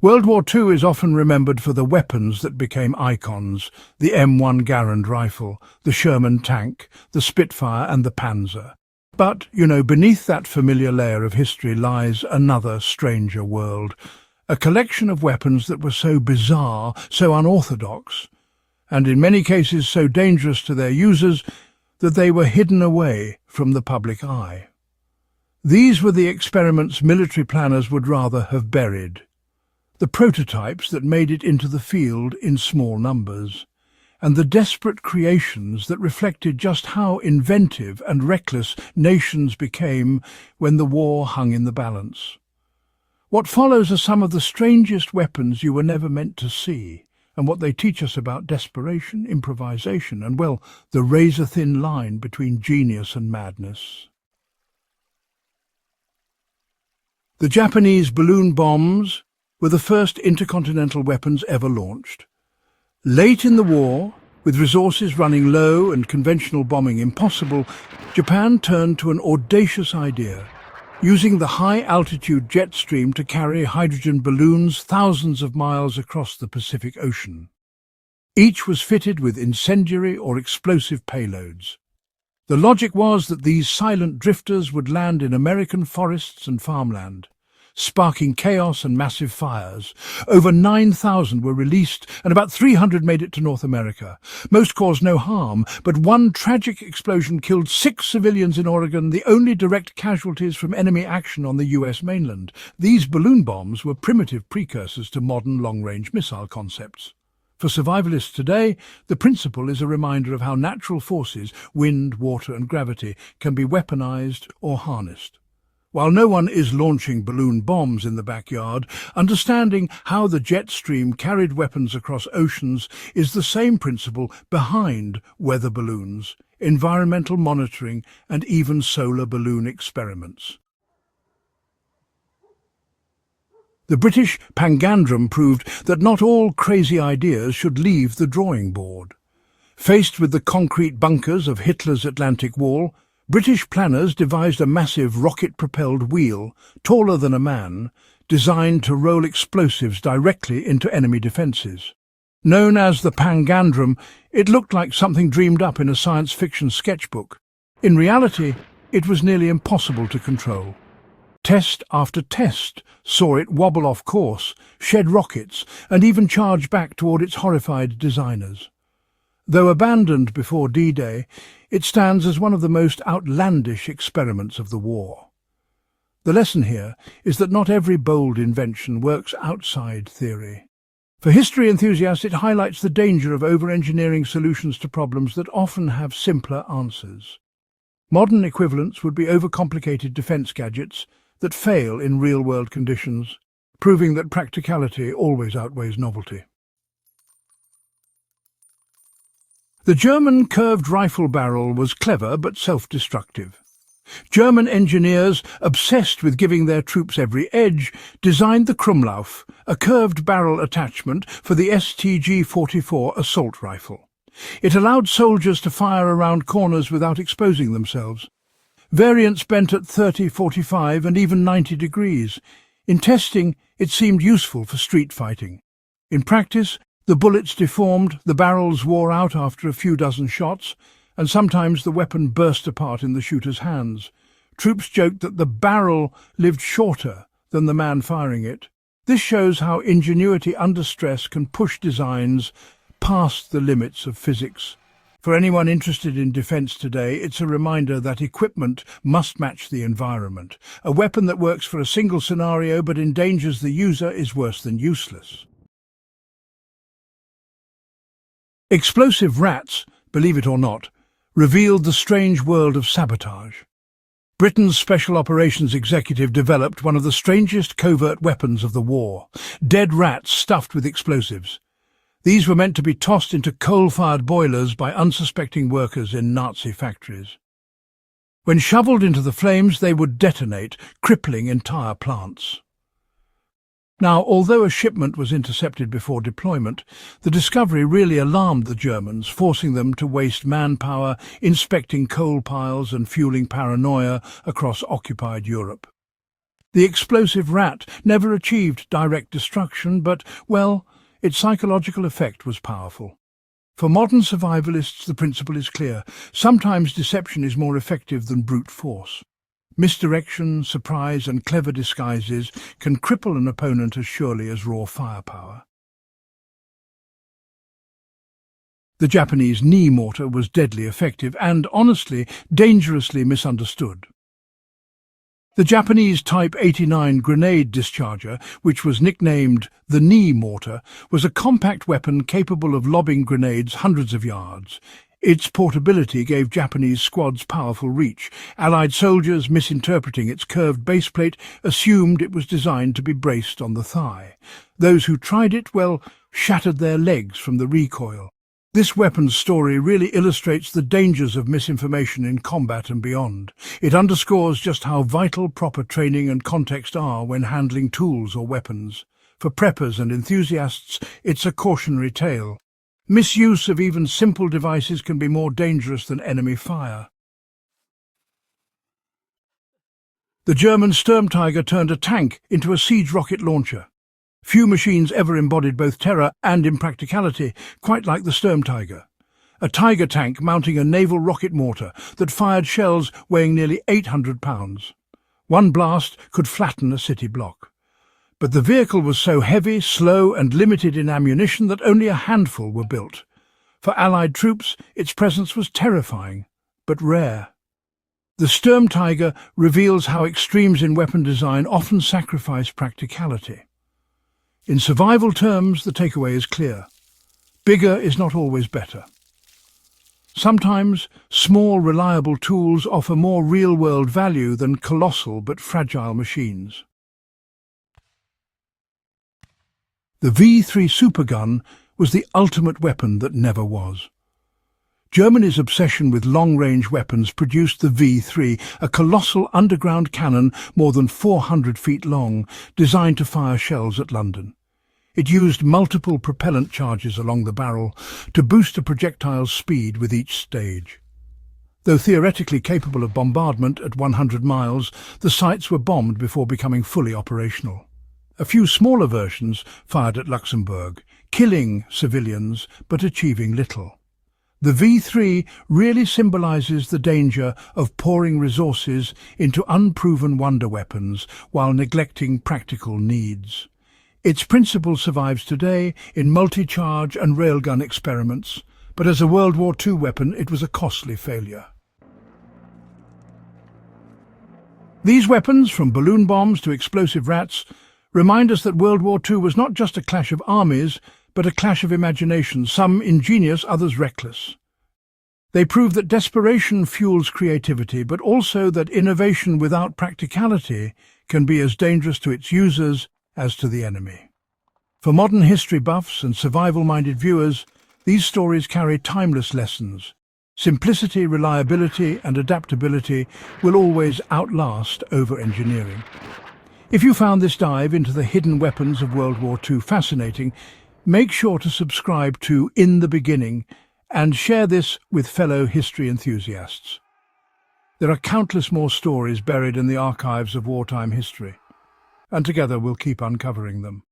World War II is often remembered for the weapons that became icons: the M1 Garand rifle, the Sherman tank, the Spitfire and the Panzer. But, beneath that familiar layer of history lies another stranger world, a collection of weapons that were so bizarre, so unorthodox, and in many cases so dangerous to their users that they were hidden away from the public eye. These were the experiments military planners would rather have buried, the prototypes that made it into the field in small numbers, and the desperate creations that reflected just how inventive and reckless nations became when the war hung in the balance. What follows are some of the strangest weapons you were never meant to see, and what they teach us about desperation, improvisation, and, well, the razor-thin line between genius and madness. The Japanese balloon bombs were the first intercontinental weapons ever launched. Late in the war, with resources running low and conventional bombing impossible, Japan turned to an audacious idea: using the high-altitude jet stream to carry hydrogen balloons thousands of miles across the Pacific Ocean. Each was fitted with incendiary or explosive payloads. The logic was that these silent drifters would land in American forests and farmland, sparking chaos and massive fires. Over 9,000 were released, and about 300 made it to North America. Most caused no harm, but one tragic explosion killed 6 civilians in Oregon, the only direct casualties from enemy action on the US mainland. These balloon bombs were primitive precursors to modern long-range missile concepts. For survivalists today, the principle is a reminder of how natural forces, wind, water and gravity, can be weaponized or harnessed. While no one is launching balloon bombs in the backyard, understanding how the jet stream carried weapons across oceans is the same principle behind weather balloons, environmental monitoring, and even solar balloon experiments. The British Pangandrum proved that not all crazy ideas should leave the drawing board. Faced with the concrete bunkers of Hitler's Atlantic Wall, British planners devised a massive rocket-propelled wheel, taller than a man, designed to roll explosives directly into enemy defences. Known as the Pangandrum, it looked like something dreamed up in a science fiction sketchbook. In reality, it was nearly impossible to control. Test after test saw it wobble off course, shed rockets, and even charge back toward its horrified designers. Though abandoned before D-Day, it stands as one of the most outlandish experiments of the war. The lesson here is that not every bold invention works outside theory. For history enthusiasts, it highlights the danger of over-engineering solutions to problems that often have simpler answers. Modern equivalents would be overcomplicated defense gadgets that fail in real-world conditions, proving that practicality always outweighs novelty. The German curved rifle barrel was clever but self-destructive. German engineers, obsessed with giving their troops every edge, designed the Krummlauf, a curved barrel attachment for the STG-44 assault rifle. It allowed soldiers to fire around corners without exposing themselves. Variants bent at 30, 45 and even 90 degrees. In testing, it seemed useful for street fighting. In practice, the bullets deformed, the barrels wore out after a few dozen shots, and sometimes the weapon burst apart in the shooter's hands. Troops joked that the barrel lived shorter than the man firing it. This shows how ingenuity under stress can push designs past the limits of physics. For anyone interested in defense today, it's a reminder that equipment must match the environment. A weapon that works for a single scenario but endangers the user is worse than useless. Explosive rats, believe it or not, revealed the strange world of sabotage. Britain's Special Operations Executive developed one of the strangest covert weapons of the war: dead rats stuffed with explosives. These were meant to be tossed into coal-fired boilers by unsuspecting workers in Nazi factories. When shoveled into the flames, they would detonate, crippling entire plants. Now, although a shipment was intercepted before deployment, the discovery really alarmed the Germans, forcing them to waste manpower inspecting coal piles and fueling paranoia across occupied Europe. The explosive rat never achieved direct destruction, but, well, its psychological effect was powerful. For modern survivalists, the principle is clear. Sometimes deception is more effective than brute force. Misdirection, surprise, and clever disguises can cripple an opponent as surely as raw firepower. The Japanese knee mortar was deadly effective and, honestly, dangerously misunderstood. The Japanese Type 89 grenade discharger, which was nicknamed the knee mortar, was a compact weapon capable of lobbing grenades hundreds of yards. Its portability gave Japanese squads powerful reach. Allied soldiers, misinterpreting its curved baseplate, assumed it was designed to be braced on the thigh. Those who tried it, well, shattered their legs from the recoil. This weapon's story really illustrates the dangers of misinformation in combat and beyond. It underscores just how vital proper training and context are when handling tools or weapons. For preppers and enthusiasts, it's a cautionary tale. Misuse of even simple devices can be more dangerous than enemy fire. The German Sturmtiger turned a tank into a siege rocket launcher. Few machines ever embodied both terror and impracticality, quite like the Sturmtiger. A Tiger tank mounting a naval rocket mortar that fired shells weighing nearly 800 pounds. One blast could flatten a city block. But the vehicle was so heavy, slow, and limited in ammunition that only a handful were built. For Allied troops, its presence was terrifying, but rare. The Sturmtiger reveals how extremes in weapon design often sacrifice practicality. In survival terms, the takeaway is clear. Bigger is not always better. Sometimes, small, reliable tools offer more real-world value than colossal but fragile machines. The V3 supergun was the ultimate weapon that never was. Germany's obsession with long-range weapons produced the V3, a colossal underground cannon more than 400 feet long, designed to fire shells at London. It used multiple propellant charges along the barrel to boost a projectile's speed with each stage. Though theoretically capable of bombardment at 100 miles, the sites were bombed before becoming fully operational. A few smaller versions fired at Luxembourg, killing civilians but achieving little. The V3 really symbolizes the danger of pouring resources into unproven wonder weapons while neglecting practical needs. Its principle survives today in multi-charge and railgun experiments, but as a World War II weapon it was a costly failure. These weapons, from balloon bombs to explosive rats, remind us that World War II was not just a clash of armies, but a clash of imagination, some ingenious, others reckless. They prove that desperation fuels creativity, but also that innovation without practicality can be as dangerous to its users as to the enemy. For modern history buffs and survival-minded viewers, these stories carry timeless lessons. Simplicity, reliability, and adaptability will always outlast over-engineering. If you found this dive into the hidden weapons of World War II fascinating, make sure to subscribe to In the Beginning and share this with fellow history enthusiasts. There are countless more stories buried in the archives of wartime history, and together we'll keep uncovering them.